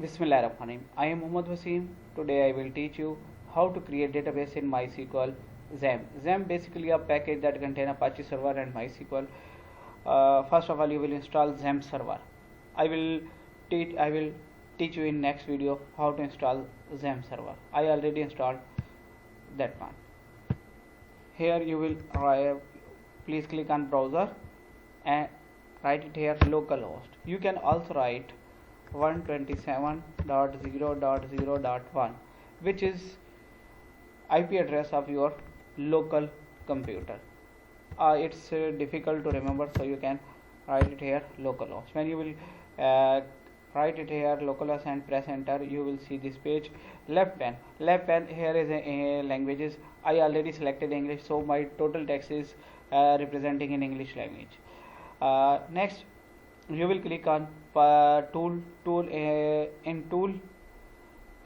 Bismillahirrahmanirrahim. I am Muhammad Wasim. Today I will teach you how to create database in MySQL XAMPP. XAMPP basically a package that contains Apache server and MySQL. First of all, you will install XAMPP server. I will teach you in next video how to install XAMPP server. I already installed that one. Here you will please click on browser and write it here localhost. You can also write 127.0.0.1, which is IP address of your local computer. It's difficult to remember, so you can write it here localhost. When you will write it here localhost and press enter, you will see this page. Left pane here is a languages. I already selected English, so my total text is representing in English language. Next you will click on tool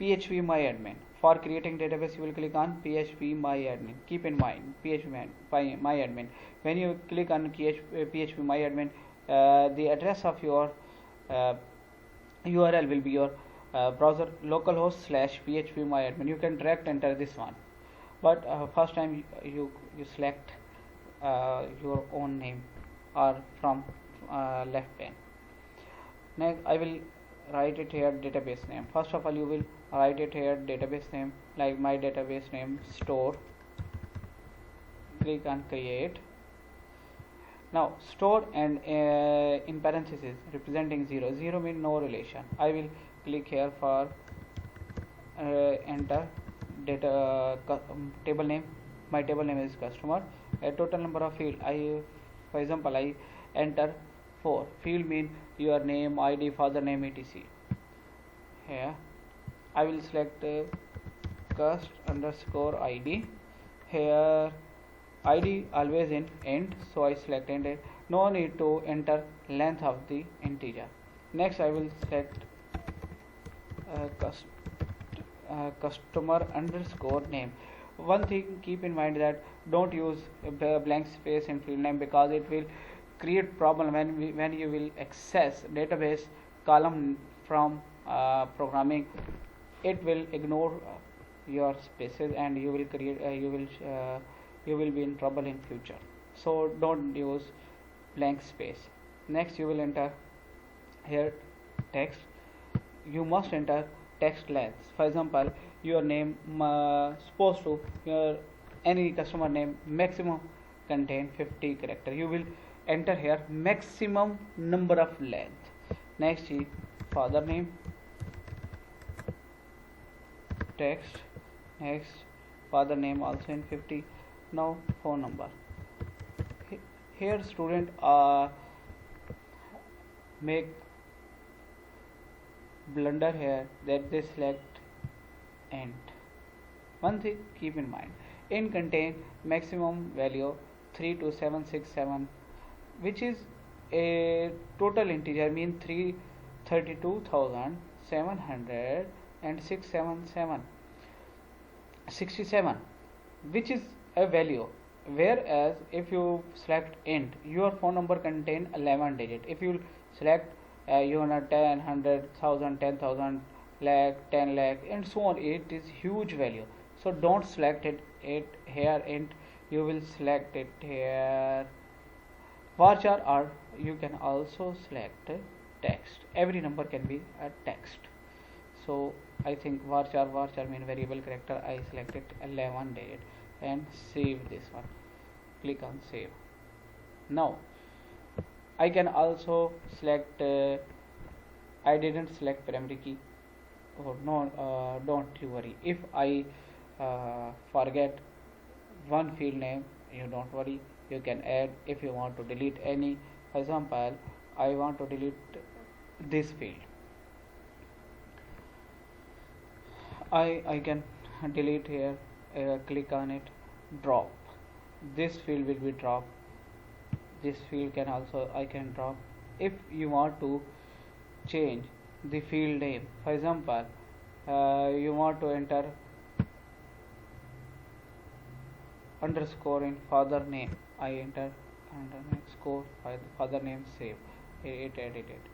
PHP MyAdmin. For creating database, you will click on PHP MyAdmin. Keep in mind PHP MyAdmin. When you click on PHP MyAdmin, the address of your URL will be your browser localhost/PHP MyAdmin. You can direct enter this one, but first time you select your own name or from left pane. Next I will write it here database name. First of all, you will write it here database name, like my database name store. Click on create. Now store and in parentheses representing 0. 0 means no relation. I will click here for enter data table name. My table name is customer. A total number of field, for example I enter 4. Field mean your name, ID, father name, etc. Here I will select cust_id. Here ID always in int, so I select int. No need to enter length of the integer. Next I will select customer_name. One thing keep in mind that don't use blank space in field name, because it will create problem when you will access database column from programming. It will ignore your spaces and you will create you will be in trouble in future. So don't use blank space. Next you will enter here text. You must enter text length. For example, your name supposed to your any customer name maximum contain 50 character. You will enter here maximum number of length. Next is father name text. Next father name also in 50. Now phone number. Here student make blunder here that they select int. One thing keep in mind, int contain maximum value 32767, which is a total integer, mean 332,767, which is a value. Whereas if you select int, your phone number contain 11 digit. If you select you know 10, 100,000, 10,000, lakh, 10 lakh, and so on, it is huge value. So don't select it here int. You will select it here varchar, or you can also select text. Every number can be a text. So I think varchar mean variable character. I selected 11 digit and save this one. Click on save. Now I can also select I didn't select primary key. Oh no, don't you worry. If I forget one field name, you don't worry, you can add. If you want to delete any, for example I want to delete this field, I can delete here. Click on it, drop. This field will be dropped. This field can also I can drop. If you want to change the field name, for example you want to enter underscore in father name, I enter underscore father name, save it, edit it.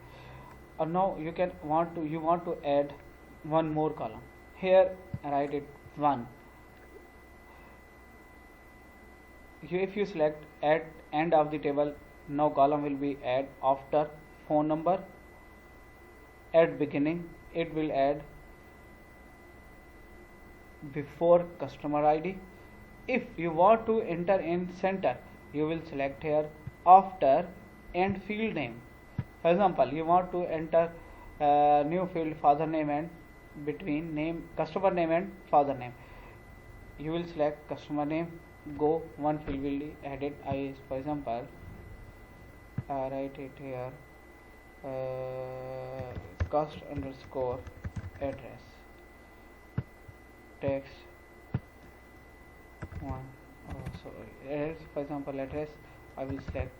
Now you want to add one more column. Here write it 1. If you select at end of the table, now column will be add after phone number. At beginning it will add before customer ID. If you want to enter in center, you will select here after and field name. For example, you want to enter new field father name, and between name customer name and father name, you will select customer name. Go one field will be added. For example, write it here, cost underscore address text one. Sorry, for example address, I will select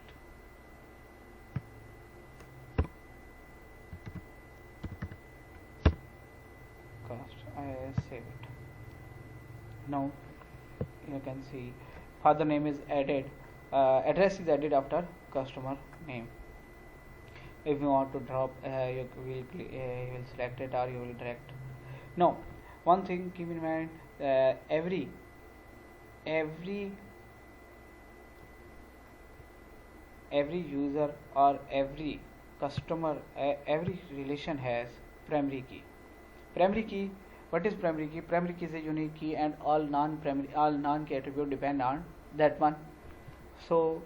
cost. I save it. Now you can see father name is added, address is added after customer name. If you want to drop, you will select it, or you will direct. Now one thing keep in mind, every user or every customer, every relation has primary key. What is primary key? Primary key is a unique key, and all non-key attribute depend on that one. So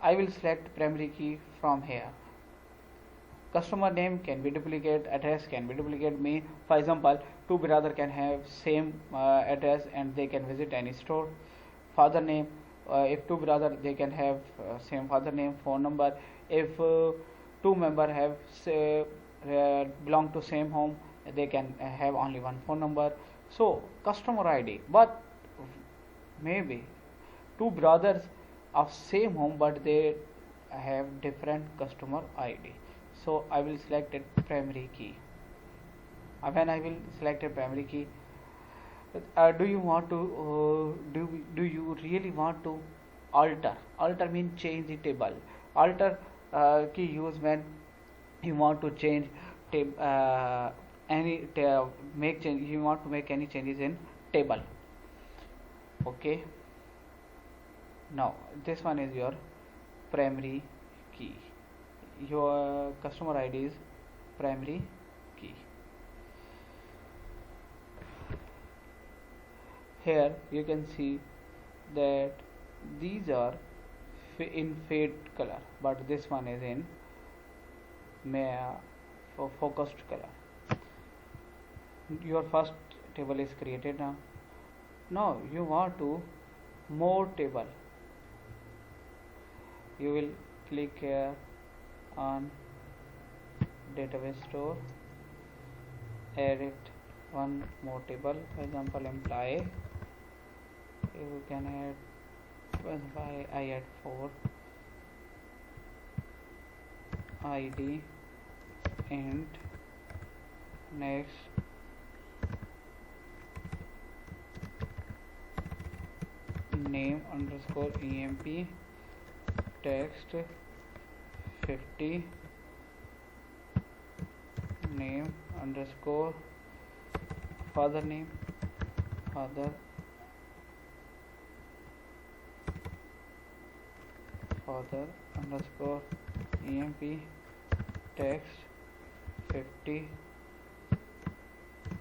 I will select primary key from here. Customer name can be duplicate, address can be duplicate. For example, two brother can have same address and they can visit any store. Father name, if two brother, they can have same father name. Phone number, if two member have belong to same home, they can have only one phone number. So customer ID, but maybe two brothers of same home, but they have different customer ID. So I will select a primary key. When I will select a primary key, do you want to do you really want to alter means change the table. Alter key use when you want to change make change, you want to make any changes in table. Okay, now this one is your primary key. Your customer ID is primary key. Here you can see that these are in fade color, but this one is in focused color. Your first table is created now. Now you want to more table. You will click here on database store, edit one more table. For example, employee. You can add I add 4 ID and next name underscore emp text 50 name underscore father name father underscore emp text 50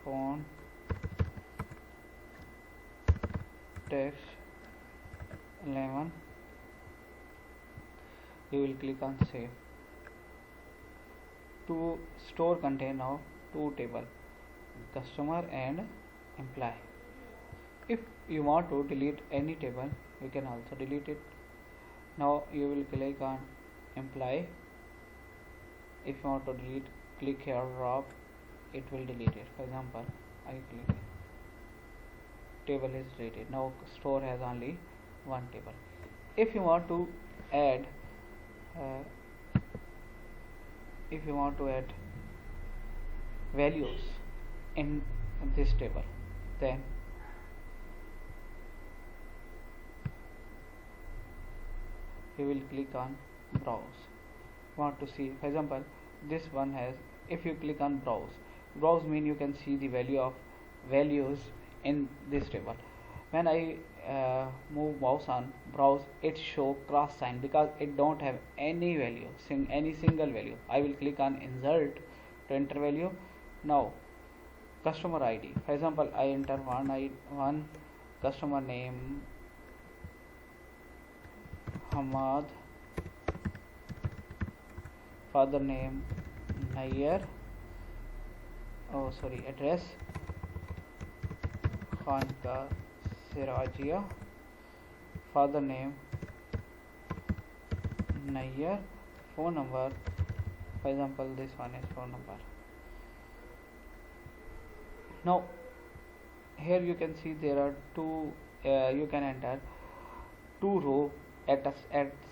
font text 11. You will click on save. To store contain now two table, customer and employee. If you want to delete any table, you can also delete it. Now you will click on employee. If you want to delete, click here drop, it will delete it. For example, I click it, table is deleted. Now store has only one table. If you want to add values in this table, then you will click on browse. Want to see, for example, this one has if you click on browse mean you can see the value of values in this table. When I move mouse on browse, it show cross sign because it don't have any value, any single value. I will click on insert to enter value. Now customer ID, for example I enter one customer name Hamad, father name Nayyar, address Khanka Sirajia, father name Nayyar, phone number, for example this one is phone number. Now here you can see there are two, you can enter two row at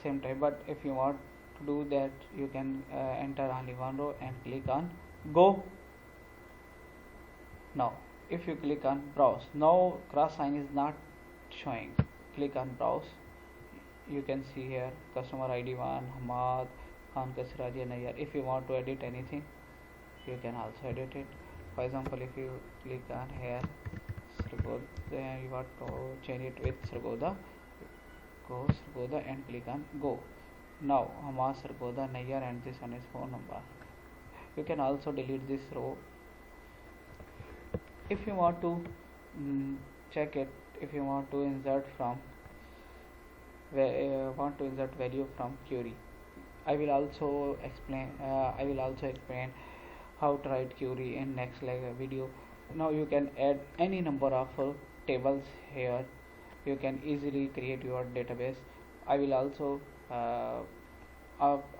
same time, but if you want to do that you can enter only one row and click on go. Now if you click on browse, now cross sign is not showing. Click on browse, you can see here customer ID 1 Hamad Khan Kasiraji Nayyar. If you want to edit anything you can also edit it. For example if you click on here Sargodha, you want to change it with Sargodha, go Sargodha and click on go. Now Hamad Sargodha Nayyar and this one is phone number. You can also delete this row. If you want to check it, if you want to insert value from query, I will also explain how to write query in next video. Now you can add any number of tables here. You can easily create your database. I will also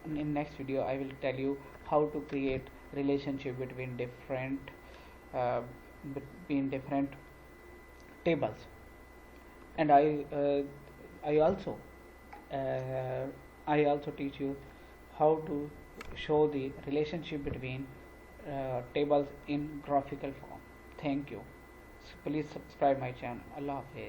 in next video I will tell you how to create relationship between different tables. And I also teach you how to show the relationship between tables in graphical form. Thank you. So please subscribe my channel. Allah Hafiz.